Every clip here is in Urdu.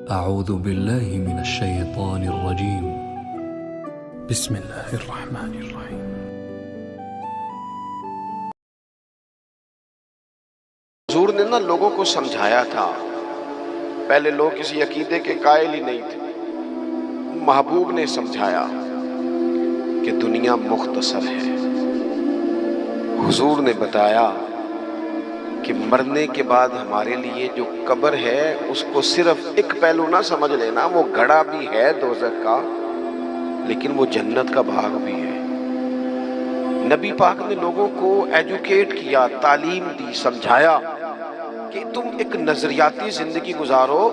أعوذ بالله من الشيطان الرجيم بسم الله الرحمن الرحيم حضور نے لوگوں کو سمجھایا تھا. پہلے لوگ کسی عقیدے کے قائل ہی نہیں تھے. محبوب نے سمجھایا کہ دنیا مختصر ہے. حضور نے بتایا کہ مرنے کے بعد ہمارے لیے جو قبر ہے اس کو صرف ایک پہلو نہ سمجھ لینا، وہ گڑھا بھی ہے دوزخ کا لیکن وہ جنت کا باغ بھی ہے. نبی پاک نے لوگوں کو ایجوکیٹ کیا، تعلیم دی، سمجھایا کہ تم ایک نظریاتی زندگی گزارو.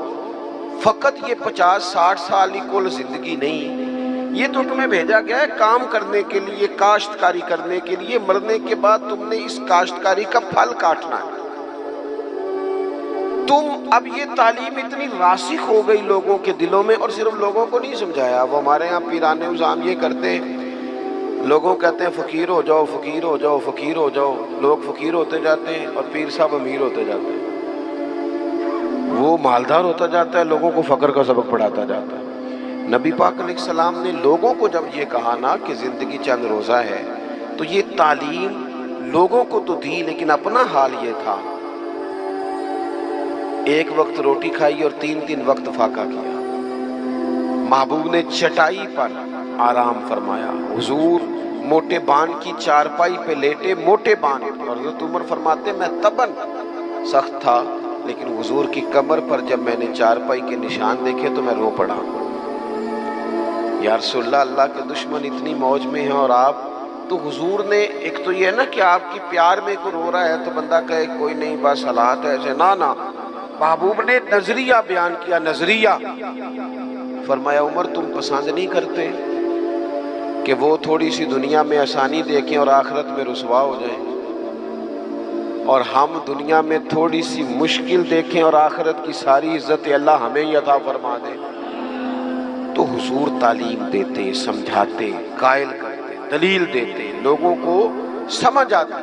فقط یہ 50-60 سال کی کل زندگی نہیں، یہ تو تمہیں بھیجا گیا ہے کام کرنے کے لیے، کاشتکاری کرنے کے لیے. مرنے کے بعد تم نے اس کاشتکاری کا پھل کاٹنا ہے. تم اب یہ تعلیم اتنی راسخ ہو گئی لوگوں کے دلوں میں، اور صرف لوگوں کو نہیں سمجھایا. وہ ہمارے ہاں پیرانے نظام یہ کرتے ہیں، لوگوں کہتے ہیں فقیر ہو جاؤ، فقیر ہو جاؤ، فقیر ہو جاؤ. لوگ فقیر ہوتے جاتے ہیں اور پیر صاحب امیر ہوتے جاتے ہیں. وہ مالدار ہوتا جاتا ہے، لوگوں کو فقر کا سبق پڑھاتا جاتا ہے. نبی پاک علیہ السلام نے لوگوں کو جب یہ کہا نا کہ زندگی چند روزہ ہے، تو یہ تعلیم لوگوں کو تو دی، لیکن اپنا حال یہ تھا ایک وقت روٹی کھائی اور 3 وقت فاقہ کیا. محبوب نے چٹائی پر آرام فرمایا. حضور موٹے بان کی چارپائی پہ لیٹے، موٹے بان، اور حضرت عمر فرماتے میں تبن سخت تھا لیکن حضور کی کمر پر جب میں نے چارپائی کے نشان دیکھے تو میں رو پڑا. یا رسول اللہ، اللہ کے دشمن اتنی موج میں ہیں اور آپ تو. حضور نے ایک تو یہ ہے نا کہ آپ کی پیار میں کوئی رو رہا ہے تو بندہ کہے کوئی نہیں بس حالات ہے ایسے، نہ. محبوب نے نظریہ بیان کیا، نظریہ. فرمایا عمر تم پسند نہیں کرتے کہ وہ تھوڑی سی دنیا میں آسانی دیکھیں اور آخرت میں رسوا ہو جائیں، اور ہم دنیا میں تھوڑی سی مشکل دیکھیں اور آخرت کی ساری عزت اللہ ہمیں ہی عطا فرما دے. تو حضور تعلیم دیتے، سمجھاتے، قائل کرتے، دلیل دیتے، لوگوں کو سمجھ آتی.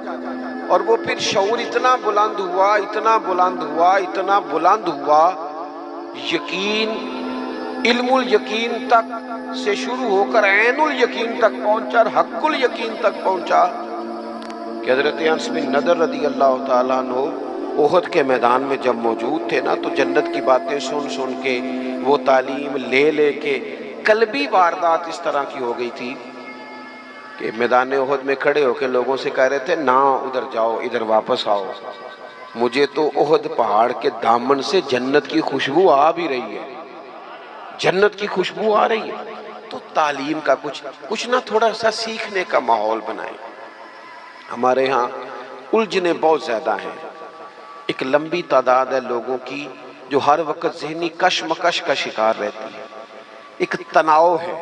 اور وہ پھر شعور اتنا بلند ہوا، اتنا بلند ہوا، اتنا بلند ہوا، یقین، علم الیقین تک سے شروع ہو کر عین الیقین تک پہنچا اور حق الیقین تک پہنچا کہ حضرت انس بن نضر رضی اللہ تعالیٰ عنہ احد کے میدان میں جب موجود تھے نا، تو جنت کی باتیں سن کے، وہ تعلیم لے کے قلبی واردات اس طرح کی ہو گئی تھی کہ میدان احد میں کھڑے ہو کے لوگوں سے کہہ رہے تھے نہ ادھر جاؤ، ادھر واپس آؤ. مجھے تو احد پہاڑ کے دامن سے جنت کی خوشبو آ بھی رہی ہے، جنت کی خوشبو آ رہی ہے. تو تعلیم کا کچھ نہ تھوڑا سا سیکھنے کا ماحول بنائیں. ہمارے ہاں الجھنیں بہت زیادہ ہیں. ایک لمبی تعداد ہے لوگوں کی جو ہر وقت ذہنی کشمکش کا شکار رہتی ہے. ایک تناؤ ہے،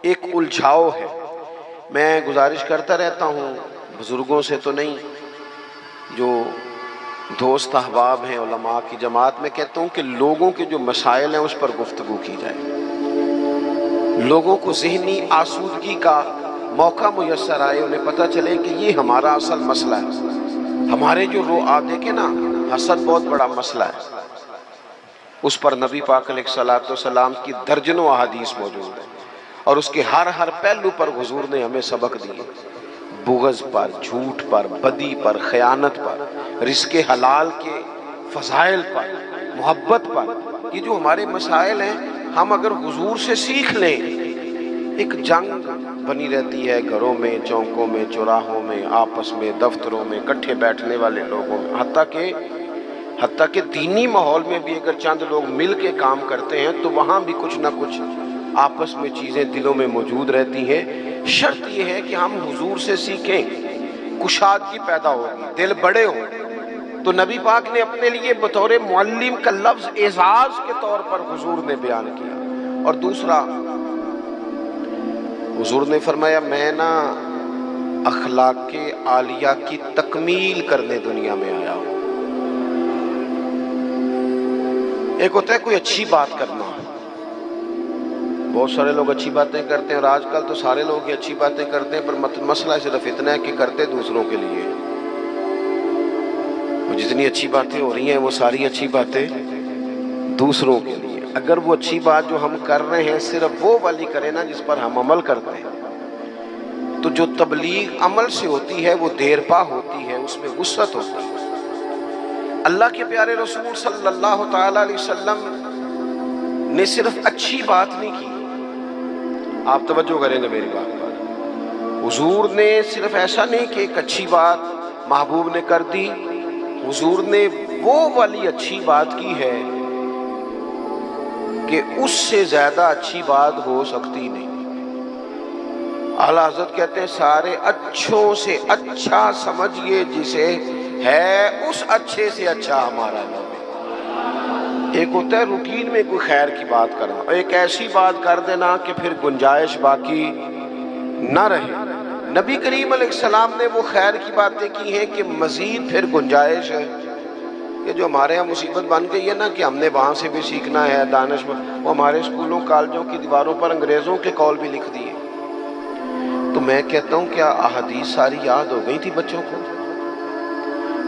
ایک الجھاؤ ہے. میں گزارش کرتا رہتا ہوں بزرگوں سے تو نہیں، جو دوست احباب ہیں علماء کی جماعت میں کہتا ہوں کہ لوگوں کے جو مسائل ہیں اس پر گفتگو کی جائے. لوگوں کو ذہنی آسودگی کا موقع میسر آئے، انہیں پتہ چلے کہ یہ ہمارا اصل مسئلہ ہے. ہمارے جو آپ دیکھیں نا، حسد بہت بڑا مسئلہ ہے. اس پر نبی پاک علیہ السلام کی درجنوں احادیث موجود ہیں، اور اس کے ہر پہلو پر حضور نے ہمیں سبق دیے. بغض پر، جھوٹ پر، بدی پر، خیانت پر، رزق حلال کے فضائل پر، محبت پر. یہ جو ہمارے مسائل ہیں، ہم اگر حضور سے سیکھ لیں. ایک جنگ بنی رہتی ہے گھروں میں، چوکوں میں، چوراہوں میں، آپس میں، دفتروں میں، کٹھے بیٹھنے والے لوگوں میں، حتیٰ کہ دینی ماحول میں بھی اگر چند لوگ مل کے کام کرتے ہیں تو وہاں بھی کچھ نہ کچھ آپس میں چیزیں دلوں میں موجود رہتی ہیں. شرط یہ ہے کہ ہم حضور سے سیکھیں، کشادگی پیدا ہوگی، دل بڑے ہوں. تو نبی پاک نے اپنے لیے بطور معلم کا لفظ اعزاز کے طور پر حضور نے بیان کیا. اور دوسرا، حضور نے فرمایا میں نا اخلاق عالیہ کی تکمیل کرنے دنیا میں آیا ہوں. ایک ہوتا ہے کوئی اچھی بات کرنا، بہت سارے لوگ اچھی باتیں کرتے ہیں، اور آج کل تو سارے لوگ ہی اچھی باتیں کرتے ہیں، پر مسئلہ صرف اتنا ہے کہ کرتے دوسروں کے لیے. وہ جتنی اچھی باتیں ہو رہی ہیں وہ ساری اچھی باتیں دوسروں کے لیے. اگر وہ اچھی بات جو ہم کر رہے ہیں صرف وہ والی کریں نا جس پر ہم عمل کرتے ہیں، تو جو تبلیغ عمل سے ہوتی ہے وہ دیر پا ہوتی ہے، اس میں وسعت ہوتی ہے. اللہ کے پیارے رسول صلی اللہ تعالیٰ علیہ وسلم نے صرف اچھی بات نہیں کی، آپ توجہ کریں گے میری بات پر. حضور نے صرف ایسا نہیں کہ ایک اچھی بات محبوب نے کر دی، حضور نے وہ والی اچھی بات کی ہے کہ اس سے زیادہ اچھی بات ہو سکتی نہیں. اعلیٰ حضرت کہتے ہیں سارے اچھوں سے اچھا سمجھیے جسے ہے اس اچھے سے اچھا ہمارا نام ہے. ایک ہوتا ہے روٹین میں کوئی خیر کی بات کرنا، اور ایک ایسی بات کر دینا کہ پھر گنجائش باقی نہ رہے. نبی کریم علیہ السلام نے وہ خیر کی باتیں کی ہیں کہ مزید پھر گنجائش ہے. کہ جو ہمارے یہاں مصیبت بن گئی ہے نا کہ ہم نے وہاں سے بھی سیکھنا ہے دانش، وہ ہمارے اسکولوں کالجوں کی دیواروں پر انگریزوں کے قول بھی لکھ دیے. تو میں کہتا ہوں کیا احادیث ساری یاد ہو گئی تھی بچوں کو؟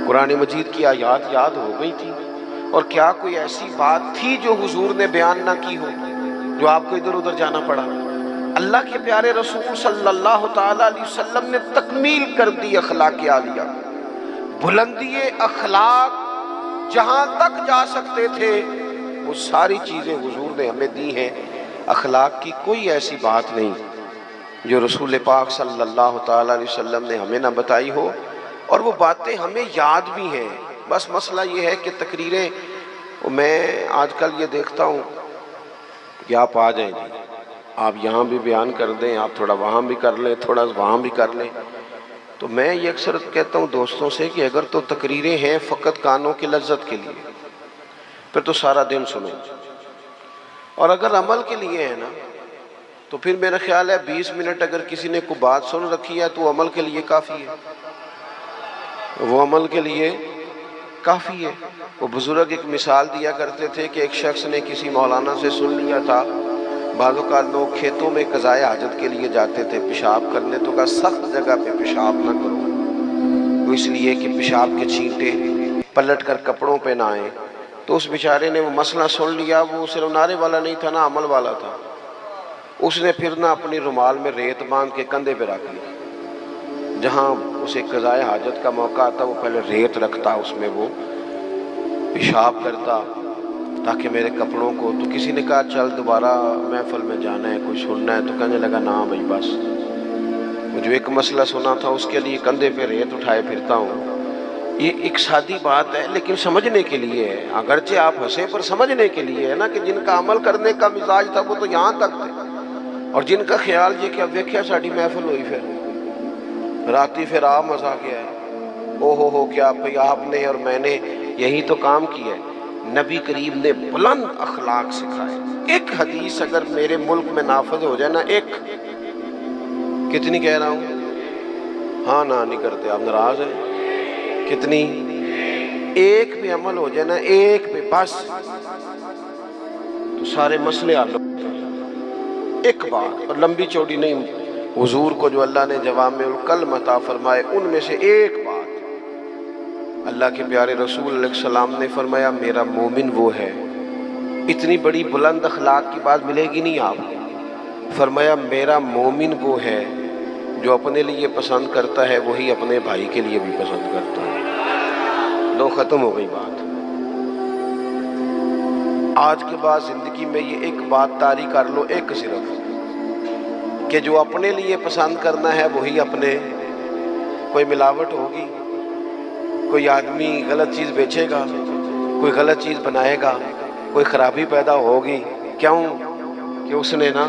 قرآن مجید کی آیات یاد ہو گئی تھی؟ اور کیا کوئی ایسی بات تھی جو حضور نے بیان نہ کی ہو جو آپ کو ادھر ادھر جانا پڑا؟ اللہ کے پیارے رسول صلی اللہ تعالیٰ علیہ وسلم نے تکمیل کر دی اخلاق عالیہ. بلندی اخلاق جہاں تک جا سکتے تھے وہ ساری چیزیں حضور نے ہمیں دی ہیں. اخلاق کی کوئی ایسی بات نہیں جو رسول پاک صلی اللہ تعالیٰ علیہ وسلم نے ہمیں نہ بتائی ہو، اور وہ باتیں ہمیں یاد بھی ہیں. بس مسئلہ یہ ہے کہ تقریریں، میں آج کل یہ دیکھتا ہوں کہ آپ آ جائیں جی، آپ یہاں بھی بیان کر دیں، آپ تھوڑا وہاں بھی کر لیں، تھوڑا وہاں بھی کر لیں. تو میں یہ اکثر کہتا ہوں دوستوں سے کہ اگر تو تقریریں ہیں فقط کانوں کی لذت کے لیے پھر تو سارا دن سنیں، اور اگر عمل کے لیے ہے نا تو پھر میرا خیال ہے 20 منٹ اگر کسی نے کوئی بات سن رکھی ہے تو عمل کے لیے کافی ہے، وہ عمل کے لیے کافی ہے. وہ بزرگ ایک مثال دیا کرتے تھے کہ ایک شخص نے کسی مولانا سے سن لیا تھا، بعض اوقات لوگ کھیتوں میں قضائے حاجت کے لیے جاتے تھے پیشاب کرنے، تو کہا سخت جگہ پہ پیشاب نہ کرو، وہ اس لیے کہ پیشاب کے چھینٹے پلٹ کر کپڑوں پہ نہ آئیں. تو اس بیچارے نے وہ مسئلہ سن لیا، وہ صرف نعرے والا نہیں تھا نا، عمل والا تھا. اس نے پھر نہ اپنی رومال میں ریت باندھ کے کندھے پہ رکھ لی، جہاں اسے قضائے حاجت کا موقع آتا وہ پہلے ریت رکھتا، اس میں وہ پیشاب کرتا تاکہ میرے کپڑوں کو. تو کسی نے کہا چل دوبارہ محفل میں جانا ہے، کوئی سننا ہے، تو کہنے لگا نا بھائی بس، وہ جو ایک مسئلہ سنا تھا اس کے لیے کندھے پہ ریت اٹھائے پھرتا ہوں. یہ ایک سادی بات ہے لیکن سمجھنے کے لیے ہے، اگرچہ آپ ہنسے پر سمجھنے کے لیے ہے نا کہ جن کا عمل کرنے کا مزاج تھا وہ تو یہاں تک تھے، اور جن کا خیال یہ کہ اب دیکھیا ساڑی محفل ہوئی پھر راتی پھر آپ مزہ کیا ہے، او ہو کیا بھئی آپ نے اور میں نے یہی تو کام کیا ہے. نبی کریم نے بلند اخلاق سکھائے. ایک حدیث اگر میرے ملک میں نافذ ہو جائے نا، ایک، کتنی کہہ رہا ہوں، ہاں نہ نہیں کرتے آپ، ناراض ہیں، کتنی، ایک پہ عمل ہو جائے نا، ایک پہ بس، تو سارے مسئلے حل ہو. ایک بات، اور لمبی چوڑی نہیں، حضور کو جو اللہ نے جوامع الکلم عطا فرمائے ان میں سے ایک بات، اللہ کے پیارے رسول علیہ السلام نے فرمایا میرا مومن وہ ہے. اتنی بڑی بلند اخلاق کی بات ملے گی نہیں آپ کو. فرمایا میرا مومن وہ ہے جو اپنے لیے پسند کرتا ہے وہی اپنے بھائی کے لیے بھی پسند کرتا ہے. لو ختم ہو گئی بات. آج کے بعد زندگی میں یہ ایک بات طاری کر لو، ایک صرف، کہ جو اپنے لیے پسند کرنا ہے وہی اپنے، کوئی ملاوٹ ہوگی، کوئی آدمی غلط چیز بیچے گا، کوئی غلط چیز بنائے گا، کوئی خرابی پیدا ہوگی. کیوں کہ اس نے نا،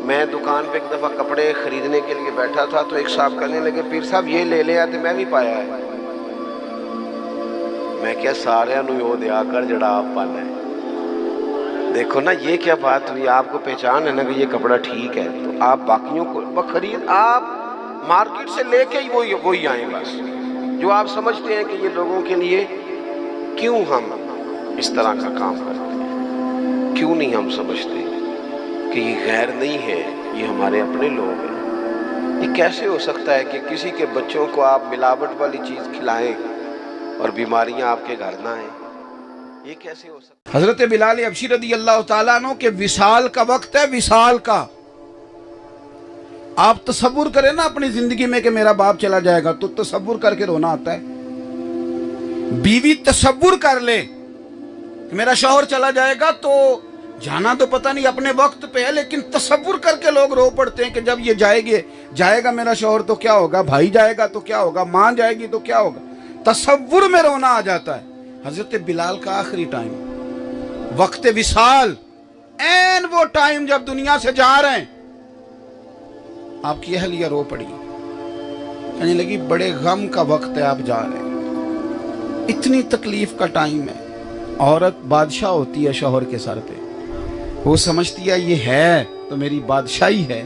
میں دکان پہ ایک دفعہ کپڑے خریدنے کے لیے بیٹھا تھا تو ایک صاحب کہنے لگے پیر صاحب یہ لے لے آتے، میں بھی پایا ہے. میں کیا سارے نو یو دیا کر جڑا آپ پانا ہے. دیکھو نا یہ کیا بات ہوئی، آپ کو پہچان ہے نا کہ یہ کپڑا ٹھیک ہے تو آپ باقیوں کو بخرید، آپ مارکیٹ سے لے کے ہی وہی آئیں بس، جو آپ سمجھتے ہیں کہ یہ لوگوں کے لیے. کیوں ہم اس طرح کا کام کرتے ہیں؟ کیوں نہیں ہم سمجھتے کہ یہ غیر نہیں ہے، یہ ہمارے اپنے لوگ ہیں. یہ کیسے ہو سکتا ہے کہ کسی کے بچوں کو آپ ملاوٹ والی چیز کھلائیں اور بیماریاں آپ کے گھر نہ آئیں؟ یہ کیسے ہو سکتا؟ حضرت بلال حبشی رضی اللہ تعالیٰ عنہ کے وصال کا وقت ہے، وصال کا۔ آپ تصور کریں نا اپنی زندگی میں کہ میرا باپ چلا جائے گا، تو تصور کر کے رونا آتا ہے۔ بیوی تصور کر لے کہ میرا شوہر چلا جائے گا، تو جانا تو پتہ نہیں اپنے وقت پہ ہے، لیکن تصور کر کے لوگ رو پڑتے ہیں کہ جب یہ جائے گا میرا شوہر تو کیا ہوگا، بھائی جائے گا تو کیا ہوگا، ماں جائے گی تو کیا ہوگا۔ تصور میں رونا آ جاتا ہے۔ حضرت بلال کا آخری ٹائم، وقت وصال، این وہ ٹائم جب دنیا سے جا رہے ہیں، آپ کی اہلیہ رو پڑی، کہنے لگی بڑے غم کا وقت ہے، آپ جا رہے ہیں، اتنی تکلیف کا ٹائم ہے۔ عورت بادشاہ ہوتی ہے شوہر کے سر پہ، وہ سمجھتی ہے یہ ہے تو میری بادشاہی ہے۔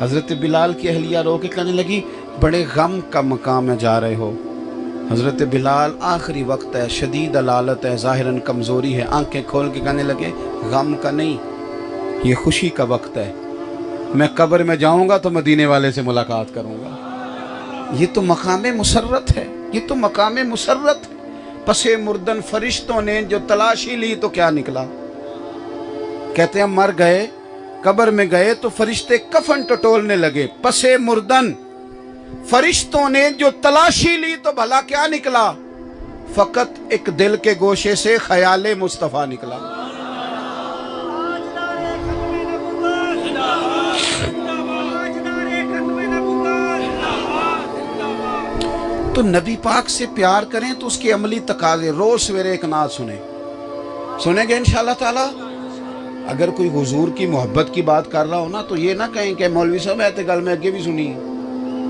حضرت بلال کی اہلیہ رو کے کہنے لگی بڑے غم کا مقام میں جا رہے ہو۔ حضرت بلال آخری وقت ہے، شدید علالت ہے، ظاہراً کمزوری ہے، آنکھیں کھول کے کہنے لگے غم کا نہیں، یہ خوشی کا وقت ہے، میں قبر میں جاؤں گا تو مدینے والے سے ملاقات کروں گا۔ یہ تو مقام مسرت ہے، یہ تو مقام مسرت ہے۔ پس مردن فرشتوں نے جو تلاشی لی تو کیا نکلا؟ کہتے ہیں مر گئے، قبر میں گئے تو فرشتے کفن ٹٹولنے لگے، پس مردن فرشتوں نے جو تلاشی لی تو بھلا کیا نکلا؟ فقط ایک دل کے گوشے سے خیال مصطفیٰ نکلا۔ تو نبی پاک سے پیار کریں تو اس کے عملی تقاضے، روز سویرے ایک نعت سنیں گے انشاءاللہ تعالی۔ اگر کوئی حضور کی محبت کی بات کر رہا ہو نا تو یہ نہ کہیں کہ مولوی صاحب ایتے گل میں اگے بھی سنی ہے،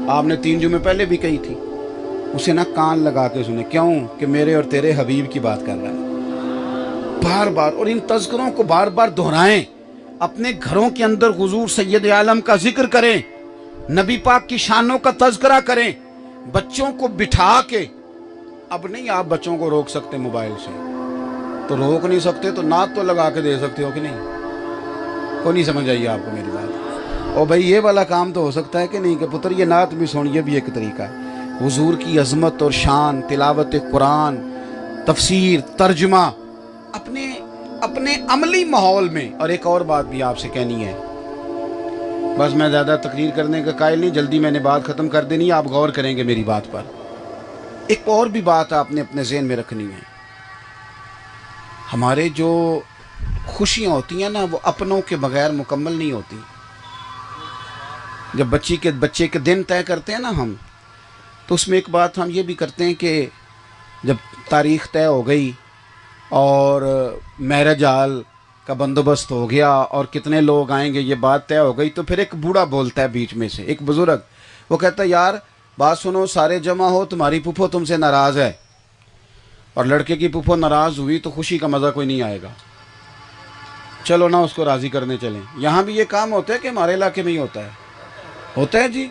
آپ نے 3 جمعے پہلے بھی کہی تھی، اسے نہ کان لگا کے سنیں۔ کیوں؟ کہ میرے اور تیرے حبیب کی بات کر رہا ہے، بار بار، اور ان تذکروں کو بار بار دہرائیں، اپنے گھروں کے اندر حضور سید عالم کا ذکر کریں، نبی پاک کی شانوں کا تذکرہ کریں، بچوں کو بٹھا کے۔ اب نہیں آپ بچوں کو روک سکتے موبائل سے، تو روک نہیں سکتے تو نعت تو لگا کے دے سکتے ہو کہ نہیں؟ کو نہیں سمجھ آئیے آپ کو میری بات؟ اور بھائی یہ والا کام تو ہو سکتا ہے کہ نہیں کہ پتر یہ نعت بھی سن، یہ بھی ایک طریقہ ہے۔ حضور کی عظمت اور شان، تلاوت قرآن، تفسیر، ترجمہ اپنے عملی ماحول میں۔ اور ایک اور بات بھی آپ سے کہنی ہے، بس میں زیادہ تقریر کرنے کا قائل نہیں، جلدی میں نے بات ختم کر دینی ہے، آپ غور کریں گے میری بات پر۔ ایک اور بھی بات آپ نے اپنے ذہن میں رکھنی ہے، ہمارے جو خوشیاں ہوتی ہیں نا وہ اپنوں کے بغیر مکمل نہیں ہوتی۔ جب بچے کے دن طے کرتے ہیں نا ہم، تو اس میں ایک بات ہم یہ بھی کرتے ہیں کہ جب تاریخ طے ہو گئی اور میرج ہال کا بندوبست ہو گیا اور کتنے لوگ آئیں گے یہ بات طے ہو گئی، تو پھر ایک بوڑھا بولتا ہے بیچ میں سے، ایک بزرگ، وہ کہتا ہے یار بات سنو، سارے جمع ہو، تمہاری پھپھو تم سے ناراض ہے، اور لڑکے کی پھپھو ناراض ہوئی تو خوشی کا مزہ کوئی نہیں آئے گا، چلو نا اس کو راضی کرنے چلیں۔ یہاں بھی یہ کام ہوتا ہے کہ ہمارے علاقے میں ہی ہوتا ہے جی،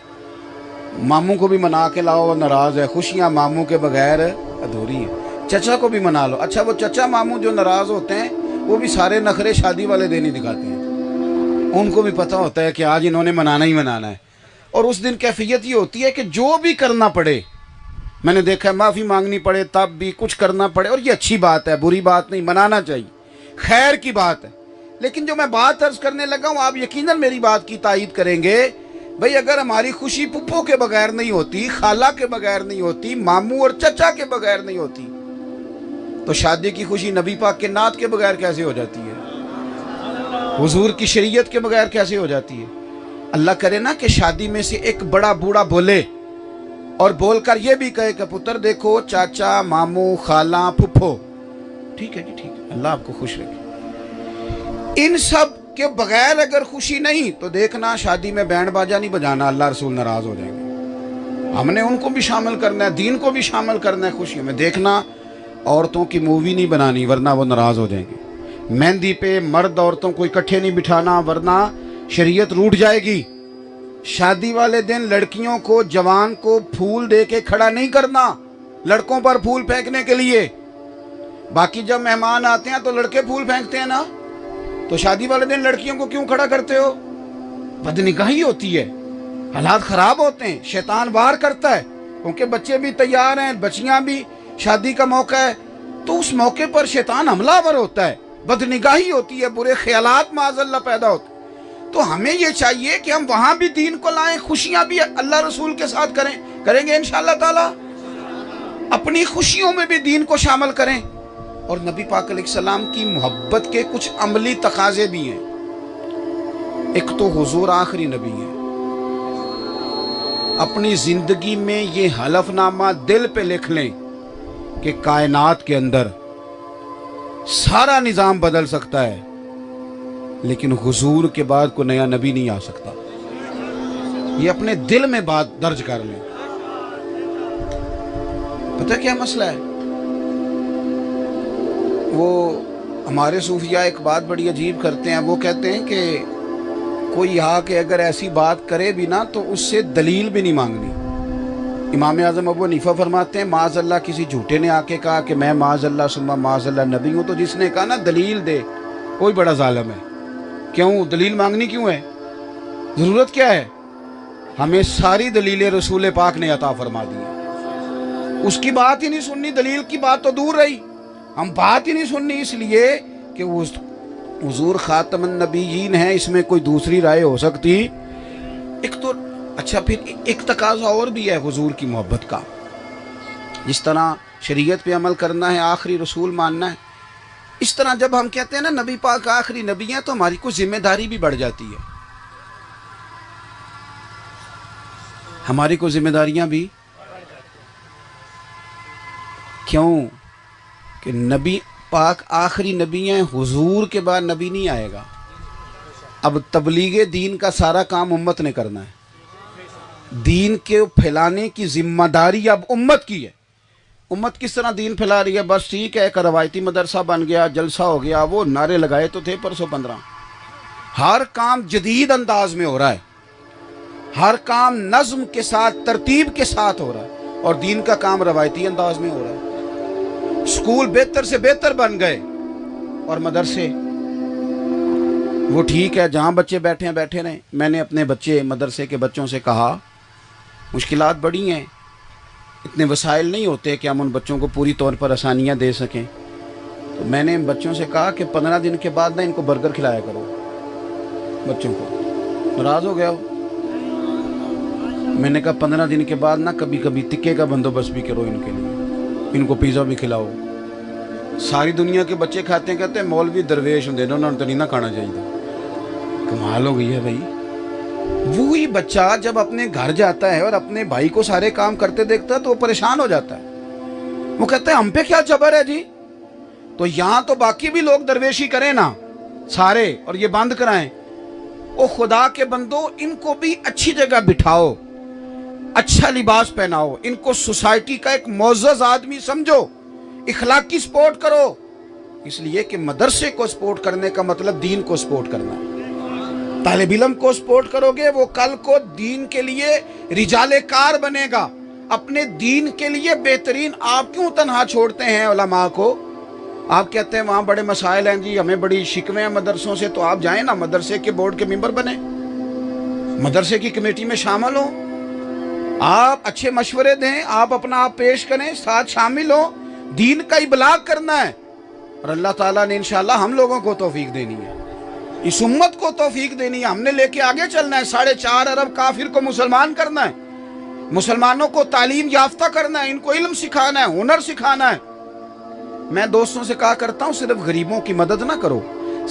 ماموں کو بھی منا کے لاؤ، وہ ناراض ہے، خوشیاں ماموں کے بغیر ادھوری ہیں، چچا کو بھی منا لو۔ اچھا وہ چچا ماموں جو ناراض ہوتے ہیں وہ بھی سارے نخرے شادی والے دن ہی دکھاتے ہیں، ان کو بھی پتہ ہوتا ہے کہ آج انہوں نے منانا ہی منانا ہے، اور اس دن کیفیت یہ ہوتی ہے کہ جو بھی کرنا پڑے، میں نے دیکھا ہے معافی مانگنی پڑے تب بھی کچھ کرنا پڑے، اور یہ اچھی بات ہے، بری بات نہیں، منانا چاہیے، خیر کی بات ہے۔ لیکن جو میں بات عرض کرنے لگا ہوں آپ یقیناً میری بات کی تائید کریں گے، بھئی اگر ہماری خوشی پھپھو کے بغیر نہیں ہوتی، خالہ کے بغیر نہیں ہوتی، ماموں اور چچا کے بغیر نہیں ہوتی، تو شادی کی خوشی نبی پاک کے نعت کے بغیر کیسے ہو جاتی ہے؟ حضور کی شریعت کے بغیر کیسے ہو جاتی ہے؟ اللہ کرے نا کہ شادی میں سے ایک بڑا بوڑھا بولے اور بول کر یہ بھی کہے کہ پتر دیکھو چاچا، ماموں، خالہ، پھپھو، ٹھیک ہے جی ٹھیک ہے، اللہ آپ کو خوش رکھے، ان سب کے بغیر اگر خوشی نہیں تو دیکھنا شادی میں بینڈ باجا نہیں بجانا، اللہ رسول ناراض ہو جائیں گے۔ ہم نے ان کو بھی شامل کرنا ہے، دین کو بھی شامل کرنا ہے خوشیوں میں۔ دیکھنا عورتوں کی مووی نہیں بنانی ورنہ وہ ناراض ہو جائیں گے۔ مہندی پہ مرد عورتوں کو اکٹھے نہیں بٹھانا ورنہ شریعت روٹ جائے گی۔ شادی والے دن لڑکیوں کو، جوان کو پھول دے کے کھڑا نہیں کرنا لڑکوں پر پھول پھینکنے کے لیے۔ باقی جب مہمان آتے ہیں تو لڑکے پھول پھینکتے ہیں نا، تو شادی والے دن لڑکیوں کو کیوں کھڑا کرتے ہو؟ بدنگاہی ہوتی ہے، حالات خراب ہوتے ہیں، شیطان وار کرتا ہے، کیونکہ بچے بھی تیار ہیں، بچیاں بھی، شادی کا موقع ہے، تو اس موقع پر شیطان حملہ ہوتا ہے، بدنگاہی ہوتی ہے، برے خیالات معاذ اللہ پیدا ہوتے ہیں۔ تو ہمیں یہ چاہیے کہ ہم وہاں بھی دین کو لائیں، خوشیاں بھی اللہ رسول کے ساتھ کریں گے انشاءاللہ تعالی، اپنی خوشیوں میں بھی دین کو شامل کریں۔ اور نبی پاک علیہ السلام کی محبت کے کچھ عملی تقاضے بھی ہیں۔ ایک تو حضور آخری نبی ہیں، اپنی زندگی میں یہ حلف نامہ دل پہ لکھ لیں کہ کائنات کے اندر سارا نظام بدل سکتا ہے لیکن حضور کے بعد کوئی نیا نبی نہیں آ سکتا۔ یہ اپنے دل میں بات درج کر لیں۔ پتہ کیا مسئلہ ہے؟ وہ ہمارے صوفیاء ایک بات بڑی عجیب کرتے ہیں، وہ کہتے ہیں کہ کوئی آ کے اگر ایسی بات کرے بھی نا تو اس سے دلیل بھی نہیں مانگنی۔ امام اعظم ابو حنیفہ فرماتے ہیں معاذ اللہ کسی جھوٹے نے آ کے کہا کہ میں معاذ اللہ ثم معاذ اللہ نبی ہوں، تو جس نے کہا نا دلیل دے کوئی بڑا ظالم ہے۔ کیوں دلیل مانگنی کیوں ہے؟ ضرورت کیا ہے؟ ہمیں ساری دلیلیں رسول پاک نے عطا فرما دی ہیں، اس کی بات ہی نہیں سننی، دلیل کی بات تو دور رہی، ہم بات ہی نہیں سننی، اس لیے کہ حضور خاتم النبیین ہیں، اس میں کوئی دوسری رائے ہو سکتی؟ ایک تو اچھا پھر ایک تقاضا اور بھی ہے حضور کی محبت کا، جس طرح شریعت پہ عمل کرنا ہے، آخری رسول ماننا ہے، اس طرح جب ہم کہتے ہیں نا نبی پاک آخری نبی ہیں تو ہماری کوئی ذمہ داری بھی بڑھ جاتی ہے، ہماری کوئی ذمہ داریاں بھی۔ کیوں کہ نبی پاک آخری نبی ہیں، حضور کے بعد نبی نہیں آئے گا۔ اب تبلیغ دین کا سارا کام امت نے کرنا ہے، دین کے پھیلانے کی ذمہ داری اب امت کی ہے۔ امت کس طرح دین پھیلا رہی ہے؟ بس ٹھیک ہے، ایک روایتی مدرسہ بن گیا، جلسہ ہو گیا، وہ نعرے لگائے تو تھے پرسوں 15۔ ہر کام جدید انداز میں ہو رہا ہے، ہر کام نظم کے ساتھ ترتیب کے ساتھ ہو رہا ہے، اور دین کا کام روایتی انداز میں ہو رہا ہے۔ اسکول بہتر سے بہتر بن گئے اور مدرسے وہ ٹھیک ہے جہاں بچے بیٹھے ہیں بیٹھے رہیں۔ میں نے اپنے بچے مدرسے کے بچوں سے کہا مشکلات بڑی ہیں، اتنے وسائل نہیں ہوتے کہ ہم ان بچوں کو پوری طور پر آسانیاں دے سکیں، تو میں نے بچوں سے کہا کہ 15 دن کے بعد نا ان کو برگر کھلایا کرو۔ بچوں کو ناراض ہو گیا ہو، میں نے کہا 15 دن کے بعد نا کبھی کبھی تکے کا بندوبست بھی کرو ان کے لیے، ان کو پیزا بھی کھلاؤ۔ ساری دنیا کے بچے کھاتے ہیں، کہتے ہیں مولوی درویش ہوں انہوں نے تو نہیں نہ کھانا چاہیے۔ کمال ہو گئی ہے بھائی۔ وہی بچہ جب اپنے گھر جاتا ہے اور اپنے بھائی کو سارے کام کرتے دیکھتا ہے تو وہ پریشان ہو جاتا ہے، وہ کہتا ہے ہم پہ کیا جبر ہے جی؟ تو یہاں تو باقی بھی لوگ درویشی کریں نا سارے، اور یہ بند کرائیں۔ او خدا کے بندو، ان کو بھی اچھی جگہ بٹھاؤ، اچھا لباس پہناؤ، ان کو سوسائٹی کا ایک معزز آدمی سمجھو، اخلاقی سپورٹ کرو، اس لیے کہ مدرسے کو سپورٹ کرنے کا مطلب دین کو سپورٹ کرنا ہے۔ طالب علم کو سپورٹ کرو گے وہ کل کو دین کے لیے رجال کار بنے گا، اپنے دین کے لیے بہترین۔ آپ کیوں تنہا چھوڑتے ہیں علماء کو؟ آپ کہتے ہیں وہاں بڑے مسائل ہیں جی، ہمیں بڑی شکویں ہیں مدرسوں سے، تو آپ جائیں نا مدرسے کے بورڈ کے ممبر بنیں، مدرسے کی کمیٹی میں شامل ہوں، آپ اچھے مشورے دیں، آپ اپنا آپ پیش کریں، ساتھ شامل ہوں، دین کا ابلاغ کرنا ہے، اور اللہ تعالیٰ نے انشاءاللہ ہم لوگوں کو توفیق دینی ہے، اس امت کو توفیق دینی ہے، ہم نے لے کے آگے چلنا ہے، 4.5 ارب کافر کو مسلمان کرنا ہے، مسلمانوں کو تعلیم یافتہ کرنا ہے، ان کو علم سکھانا ہے، ہنر سکھانا ہے۔ میں دوستوں سے کہا کرتا ہوں صرف غریبوں کی مدد نہ کرو،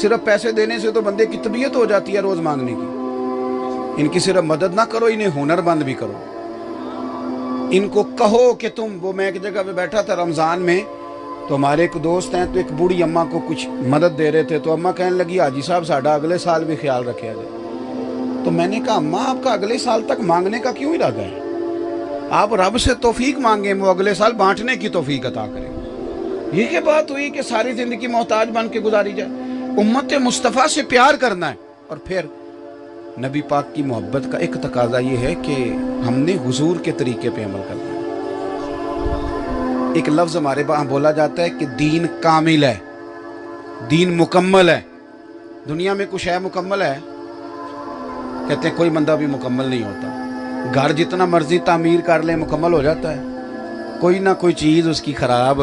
صرف پیسے دینے سے تو بندے کی طبیعت ہو جاتی ہے روز مانگنے کی، ان کی صرف مدد نہ کرو، انہیں ہنر مند بھی کرو، ان کو کہو کہ تم، وہ میں ایک جگہ پہ بیٹھا تھا رمضان میں، تو ہمارے ایک دوست ہیں تو ایک بوڑھی اماں کو کچھ مدد دے رہے تھے، تو اماں کہنے لگی حاجی صاحب ساڈا اگلے سال بھی خیال رکھا جائے۔ تو میں نے کہا اماں آپ کا اگلے سال تک مانگنے کا کیوں ارادہ ہے؟ آپ رب سے توفیق مانگیں، وہ اگلے سال بانٹنے کی توفیق عطا کرے۔ یہ کہ بات ہوئی کہ ساری زندگی محتاج بن کے گزاری جائے؟ امت مصطفیٰ سے پیار کرنا ہے، اور پھر نبی پاک کی محبت کا ایک تقاضا یہ ہے کہ ہم نے حضور کے طریقے پہ عمل کرنا ہے۔ ایک لفظ ہمارے وہاں بولا جاتا ہے کہ دین کامل ہے، دین مکمل ہے۔ دنیا میں کچھ ہے مکمل ہے؟ کہتے ہیں کوئی بندہ بھی مکمل نہیں ہوتا، گھر جتنا مرضی تعمیر کر لیں مکمل ہو جاتا ہے، کوئی نہ کوئی چیز اس کی خراب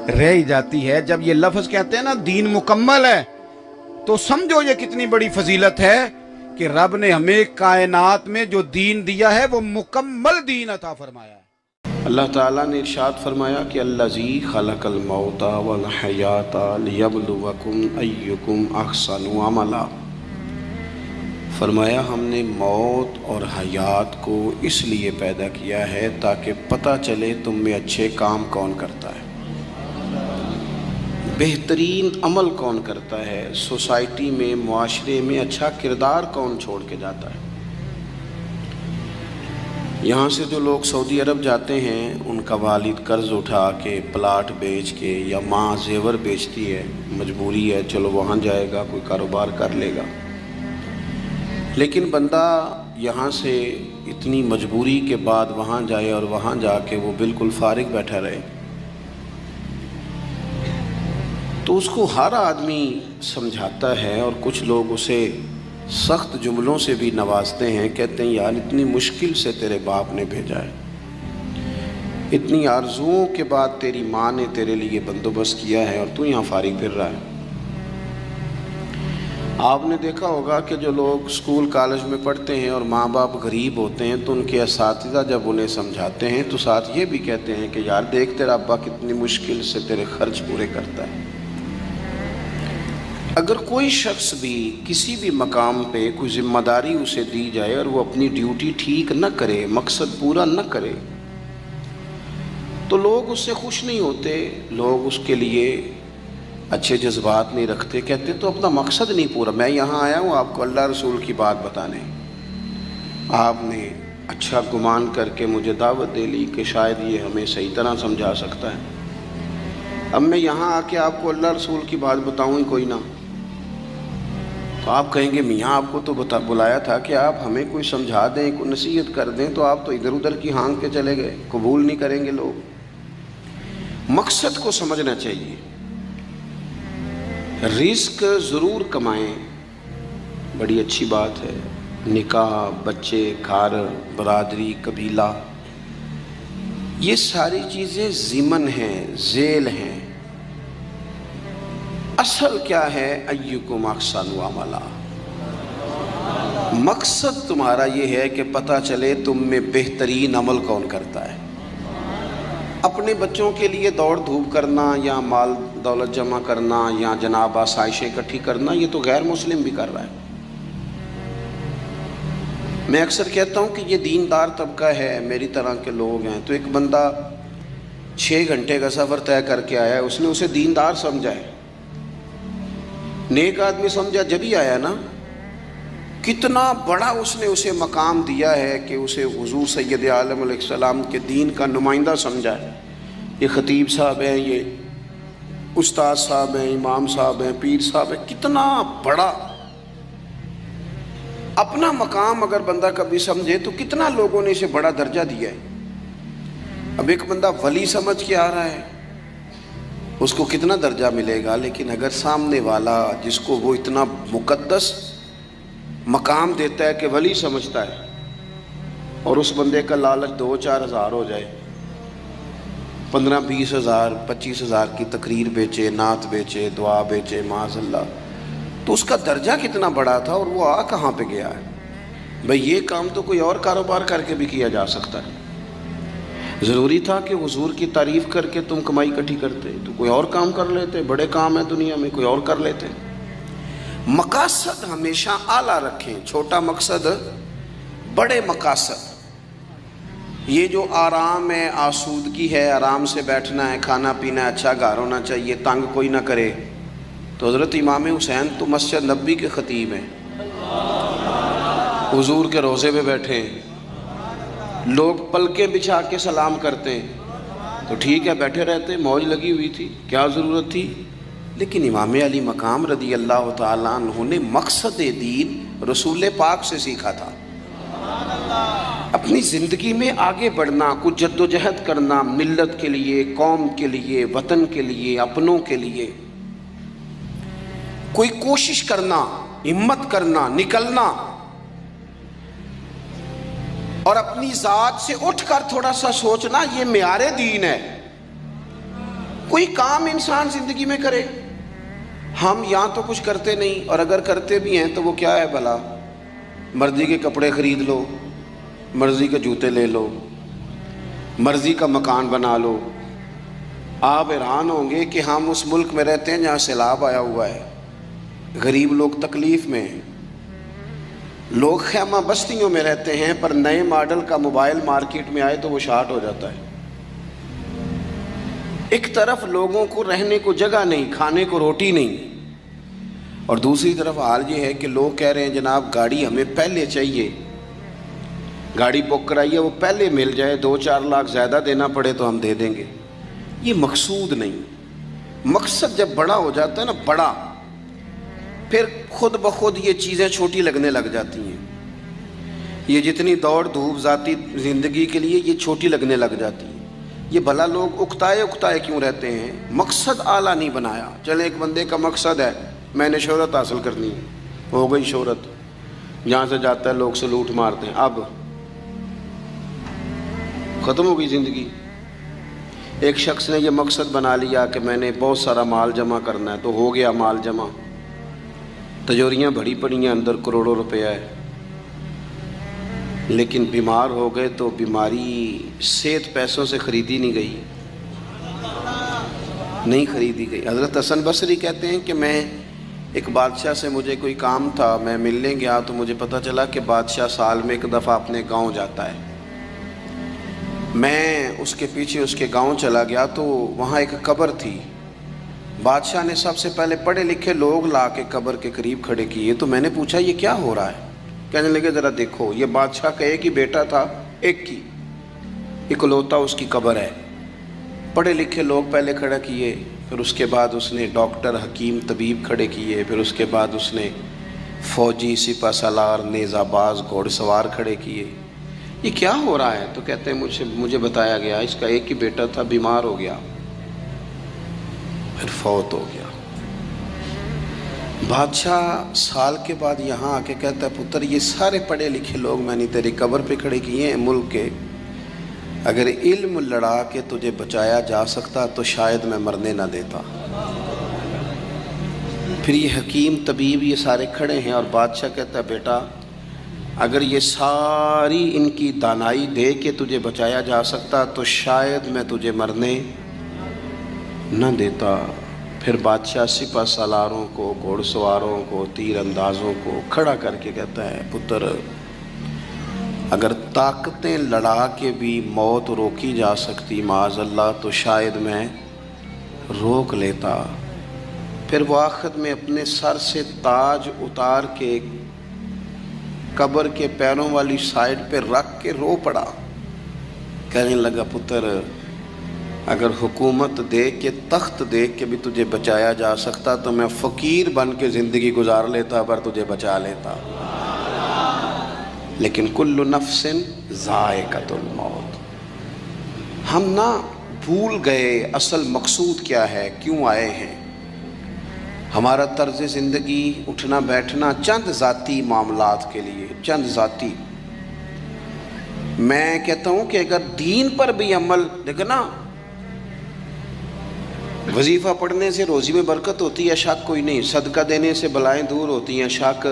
رہ ہی جاتی ہے۔ جب یہ لفظ کہتے ہیں نا دین مکمل ہے، تو سمجھو یہ کتنی بڑی فضیلت ہے کہ رب نے ہمیں کائنات میں جو دین دیا ہے وہ مکمل دین عطا فرمایا ہے۔ اللہ تعالیٰ نے ارشاد فرمایا کہ الذی خلق الموت والحیات لیبلوکم ایکم احسن عملا، فرمایا ہم نے موت اور حیات کو اس لیے پیدا کیا ہے تاکہ پتہ چلے تم میں اچھے کام کون کرتا ہے، بہترین عمل کون کرتا ہے، سوسائٹی میں معاشرے میں اچھا کردار کون چھوڑ کے جاتا ہے۔ یہاں سے جو لوگ سعودی عرب جاتے ہیں ان کا والد قرض اٹھا کے پلاٹ بیچ کے یا ماں زیور بیچتی ہے، مجبوری ہے، چلو وہاں جائے گا کوئی کاروبار کر لے گا، لیکن بندہ یہاں سے اتنی مجبوری کے بعد وہاں جائے اور وہاں جا کے وہ بالکل فارغ بیٹھا رہے، تو اس کو ہر آدمی سمجھاتا ہے اور کچھ لوگ اسے سخت جملوں سے بھی نوازتے ہیں، کہتے ہیں یار اتنی مشکل سے تیرے باپ نے بھیجا ہے، اتنی آرزوؤں کے بعد تیری ماں نے تیرے لیے بندوبست کیا ہے اور تو یہاں فارغ پھر رہا ہے۔ آپ نے دیکھا ہوگا کہ جو لوگ اسکول کالج میں پڑھتے ہیں اور ماں باپ غریب ہوتے ہیں تو ان کے اساتذہ جب انہیں سمجھاتے ہیں تو ساتھ یہ بھی کہتے ہیں کہ یار دیکھ تیرا ابا کتنی مشکل سے تیرے خرچ پورے کرتا ہے۔ اگر کوئی شخص بھی کسی بھی مقام پہ کوئی ذمہ داری اسے دی جائے اور وہ اپنی ڈیوٹی ٹھیک نہ کرے، مقصد پورا نہ کرے، تو لوگ اس سے خوش نہیں ہوتے، لوگ اس کے لیے اچھے جذبات نہیں رکھتے، کہتے تو اپنا مقصد نہیں پورا، میں یہاں آیا ہوں آپ کو اللہ رسول کی بات بتانے، آپ نے اچھا گمان کر کے مجھے دعوت دے لی کہ شاید یہ ہمیں صحیح طرح سمجھا سکتا ہے، اب میں یہاں آ کے آپ کو اللہ رسول کی بات بتاؤں ہی کوئی نہ، تو آپ کہیں گے میاں آپ کو تو بلایا تھا کہ آپ ہمیں کوئی سمجھا دیں، کوئی نصیحت کر دیں، تو آپ تو ادھر ادھر کی ہانک کے چلے گئے، قبول نہیں کریں گے لوگ۔ مقصد کو سمجھنا چاہیے، رزق ضرور کمائیں، بڑی اچھی بات ہے، نکاح، بچے، گھر، برادری، قبیلہ، یہ ساری چیزیں ضمن ہیں، ذیل ہیں، اصل کیا ہے ایکم احسن عملا، مقصد تمہارا یہ ہے کہ پتہ چلے تم میں بہترین عمل کون کرتا ہے۔ اپنے بچوں کے لیے دوڑ دھوپ کرنا یا مال دولت جمع کرنا یا جناب آسائشیں اکٹھی کرنا، یہ تو غیر مسلم بھی کر رہا ہے۔ میں اکثر کہتا ہوں کہ یہ دیندار طبقہ ہے، میری طرح کے لوگ ہیں، تو ایک بندہ 6 گھنٹے کا سفر طے کر کے آیا ہے، اس نے اسے دیندار سمجھا ہے، نیک آدمی سمجھا جب ہی آیا نا، کتنا بڑا اس نے اسے مقام دیا ہے کہ اسے حضور سید عالم علیہ السلام کے دین کا نمائندہ سمجھا ہے۔ یہ خطیب صاحب ہیں، یہ استاد صاحب ہیں، امام صاحب ہیں، پیر صاحب ہیں، کتنا بڑا اپنا مقام اگر بندہ کبھی سمجھے تو کتنا لوگوں نے اسے بڑا درجہ دیا ہے۔ اب ایک بندہ ولی سمجھ کے آ رہا ہے، اس کو کتنا درجہ ملے گا، لیکن اگر سامنے والا جس کو وہ اتنا مقدس مقام دیتا ہے کہ ولی سمجھتا ہے، اور اس بندے کا لالچ 2-4 ہزار ہو جائے، 15-20 ہزار 25 ہزار کی تقریر بیچے، نعت بیچے، دعا بیچے، معاذ اللہ، تو اس کا درجہ کتنا بڑا تھا اور وہ آ کہاں پہ گیا ہے۔ بھئی یہ کام تو کوئی اور کاروبار کر کے بھی کیا جا سکتا ہے، ضروری تھا کہ حضور کی تعریف کر کے تم کمائی اکٹھی کرتے تو کوئی اور کام کر لیتے، بڑے کام ہیں دنیا میں کوئی اور کر لیتے۔ مقاصد ہمیشہ اعلیٰ رکھیں، چھوٹا مقصد، بڑے مقاصد۔ یہ جو آرام ہے، آسودگی ہے، آرام سے بیٹھنا ہے، کھانا پینا ہے، اچھا گھر ہونا چاہیے، تنگ کوئی نہ کرے، تو حضرت امام حسین تو مسجد نبوی کے خطیب ہیں، حضور کے روضے پہ بیٹھے ہیں، لوگ پلکیں بچھا کے سلام کرتے ہیں، تو ٹھیک ہے بیٹھے رہتے، موج لگی ہوئی تھی، کیا ضرورت تھی؟ لیکن امام علی مقام رضی اللہ تعالیٰ عنہ نے مقصد دین رسول پاک سے سیکھا تھا۔ اپنی زندگی میں آگے بڑھنا، کچھ جد و جہد کرنا، ملت کے لیے، قوم کے لیے، وطن کے لیے، اپنوں کے لیے کوئی کوشش کرنا، ہمت کرنا، نکلنا، اور اپنی ذات سے اٹھ کر تھوڑا سا سوچنا، یہ معیار دین ہے۔ کوئی کام انسان زندگی میں کرے. ہم یہاں تو کچھ کرتے نہیں، اور اگر کرتے بھی ہیں تو وہ کیا ہے بھلا؟ مرضی کے کپڑے خرید لو، مرضی کے جوتے لے لو، مرضی کا مکان بنا لو. آپ حیران ہوں گے کہ ہم اس ملک میں رہتے ہیں جہاں سیلاب آیا ہوا ہے، غریب لوگ تکلیف میں ہیں، لوگ خیمہ بستیوں میں رہتے ہیں، پر نئے ماڈل کا موبائل مارکیٹ میں آئے تو وہ شارٹ ہو جاتا ہے. ایک طرف لوگوں کو رہنے کو جگہ نہیں، کھانے کو روٹی نہیں، اور دوسری طرف حال یہ ہے کہ لوگ کہہ رہے ہیں جناب گاڑی ہمیں پہلے چاہیے، گاڑی بک کرائیے وہ پہلے مل جائے، 2-4 لاکھ زیادہ دینا پڑے تو ہم دے دیں گے. یہ مقصود نہیں. مقصد جب بڑا ہو جاتا ہے نا، بڑا، پھر خود بخود یہ چیزیں چھوٹی لگنے لگ جاتی ہیں. یہ جتنی دوڑ دھوپ ذاتی زندگی کے لیے یہ چھوٹی لگنے لگ جاتی ہیں. یہ بھلا لوگ اکتائے کیوں رہتے ہیں؟ مقصد اعلیٰ نہیں بنایا. چلے ایک بندے کا مقصد ہے میں نے شہرت حاصل کرنی ہے، ہو گئی شہرت، جہاں سے جاتا ہے لوگ سلوٹ مارتے ہیں، اب ختم ہو گئی زندگی. ایک شخص نے یہ مقصد بنا لیا کہ میں نے بہت سارا مال جمع کرنا ہے، تو ہو گیا مال جمع، تجوریاں بڑی پڑی ہیں، اندر کروڑوں روپیہ ہے، لیکن بیمار ہو گئے تو بیماری صحت پیسوں سے خریدی نہیں گئی، نہیں خریدی گئی. حضرت حسن بصری کہتے ہیں کہ میں ایک بادشاہ سے مجھے کوئی کام تھا، میں ملنے گیا تو مجھے پتہ چلا کہ بادشاہ سال میں ایک دفعہ اپنے گاؤں جاتا ہے. میں اس کے پیچھے اس کے گاؤں چلا گیا تو وہاں ایک قبر تھی. بادشاہ نے سب سے پہلے پڑھے لکھے لوگ لا کے قبر کے قریب کھڑے کیے. تو میں نے پوچھا یہ کیا ہو رہا ہے؟ کہنے لگے ذرا دیکھو، یہ بادشاہ کا ایک ہی بیٹا تھا، ایک کی اکلوتا اس کی قبر ہے. پڑھے لکھے لوگ پہلے کھڑا کیے، پھر اس کے بعد اس نے ڈاکٹر حکیم طبیب کھڑے کیے، پھر اس کے بعد اس نے فوجی سپہ سالار نیزہ باز گھوڑ سوار کھڑے کیے. یہ کیا ہو رہا ہے؟ تو کہتے ہیں مجھے بتایا گیا اس کا ایک ہی بیٹا تھا، بیمار ہو گیا، پھر فوت ہو گیا. بادشاہ سال کے بعد یہاں آ کے کہتا ہے پتر یہ سارے پڑھے لکھے لوگ میں نے تیری قبر پہ کھڑے کیے ہیں ملک کے، اگر علم لڑا کے تجھے بچایا جا سکتا تو شاید میں مرنے نہ دیتا. پھر یہ حکیم طبیب یہ سارے کھڑے ہیں، اور بادشاہ کہتا ہے بیٹا اگر یہ ساری ان کی دانائی دے کے تجھے بچایا جا سکتا تو شاید میں تجھے مرنے نہ دیتا. پھر بادشاہ سپہ سالاروں کو، گھوڑ سواروں کو، تیر اندازوں کو کھڑا کر کے کہتا ہے پتر اگر طاقتیں لڑا کے بھی موت روکی جا سکتی معاذ اللہ تو شاید میں روک لیتا. پھر وہ آخر میں اپنے سر سے تاج اتار کے قبر کے پیروں والی سائڈ پہ رکھ کے رو پڑا. کہنے لگا پتر اگر حکومت دے کے تخت دے کے بھی تجھے بچایا جا سکتا تو میں فقیر بن کے زندگی گزار لیتا پر تجھے بچا لیتا. لیکن کل نفس ذائقۃ الموت. ہم نہ بھول گئے اصل مقصود کیا ہے، کیوں آئے ہیں. ہمارا طرز زندگی اٹھنا بیٹھنا چند ذاتی معاملات کے لیے، چند ذاتی. میں کہتا ہوں کہ اگر دین پر بھی عمل، دیکھو نا وظیفہ پڑھنے سے روزی میں برکت ہوتی ہے، شک کوئی نہیں. صدقہ دینے سے بلائیں دور ہوتی ہیں، شک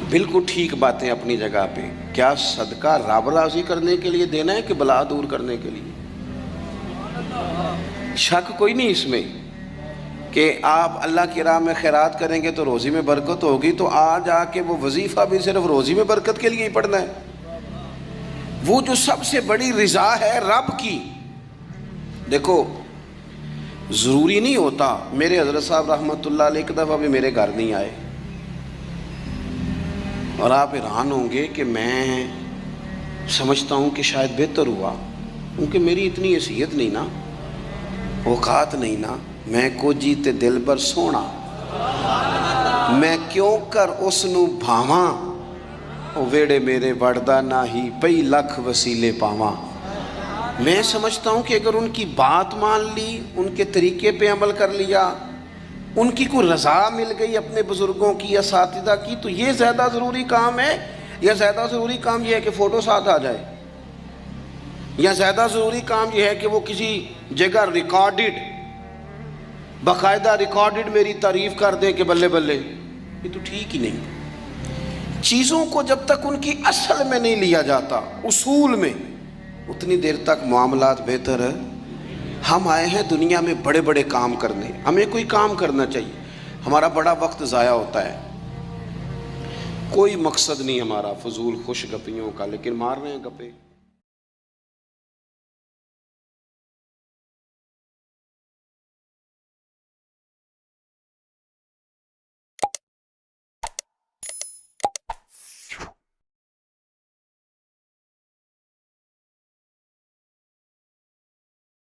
بالکل ٹھیک باتیں اپنی جگہ پہ. کیا صدقہ رب راضی کرنے کے لیے دینا ہے کہ بلا دور کرنے کے لیے؟ شک کوئی نہیں اس میں کہ آپ اللہ کی راہ میں خیرات کریں گے تو روزی میں برکت ہوگی، تو آج آ کے وہ وظیفہ بھی صرف روزی میں برکت کے لیے ہی پڑھنا ہے. وہ جو سب سے بڑی رضا ہے رب کی. دیکھو ضروری نہیں ہوتا. میرے حضرت صاحب رحمۃ اللہ علیہ ایک دفعہ بھی میرے گھر نہیں آئے، اور آپ حیران ہوں گے کہ میں سمجھتا ہوں کہ شاید بہتر ہوا، کیونکہ میری اتنی حیثیت نہیں نا، اوقات نہیں نا. میں کو جیتے دل بر سونا، میں کیوں کر اس نو بھاواں، او ویڑے میرے وڑدا نہ ہی پئی لکھ وسیلے پاواں. میں سمجھتا ہوں کہ اگر ان کی بات مان لی، ان کے طریقے پہ عمل کر لیا، ان کی کوئی رضا مل گئی اپنے بزرگوں کی، اساتذہ کی، تو یہ زیادہ ضروری کام ہے. یا زیادہ ضروری کام یہ ہے کہ فوٹو ساتھ آ جائے؟ یا زیادہ ضروری کام یہ ہے کہ وہ کسی جگہ ریکارڈڈ، باقاعدہ ریکارڈڈ میری تعریف کر دیں کہ بلے بلے، یہ تو ٹھیک ہی نہیں۔ چیزوں کو جب تک ان کی اصل میں نہیں لیا جاتا، اصول میں، اتنی دیر تک معاملات بہتر ہے۔ ہم آئے ہیں دنیا میں بڑے بڑے کام کرنے، ہمیں کوئی کام کرنا چاہیے، ہمارا بڑا وقت ضائع ہوتا ہے، کوئی مقصد نہیں ہمارا فضول خوش گپیوں کا، لیکن مار رہے ہیں گپے۔